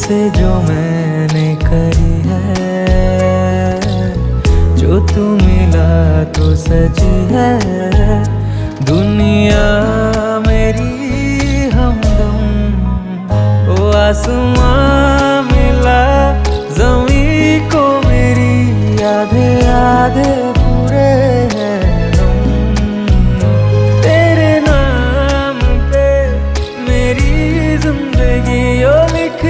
तुझसे जो मैंने करी है, जो तू मिला तो सजी है दुनिया मेरी हमदम। ओ आसमां मिला ज़मीं को मेरी, आधे आधे पूरे हैं हम। तेरे नाम पे मेरी जिंदगी ओ लिख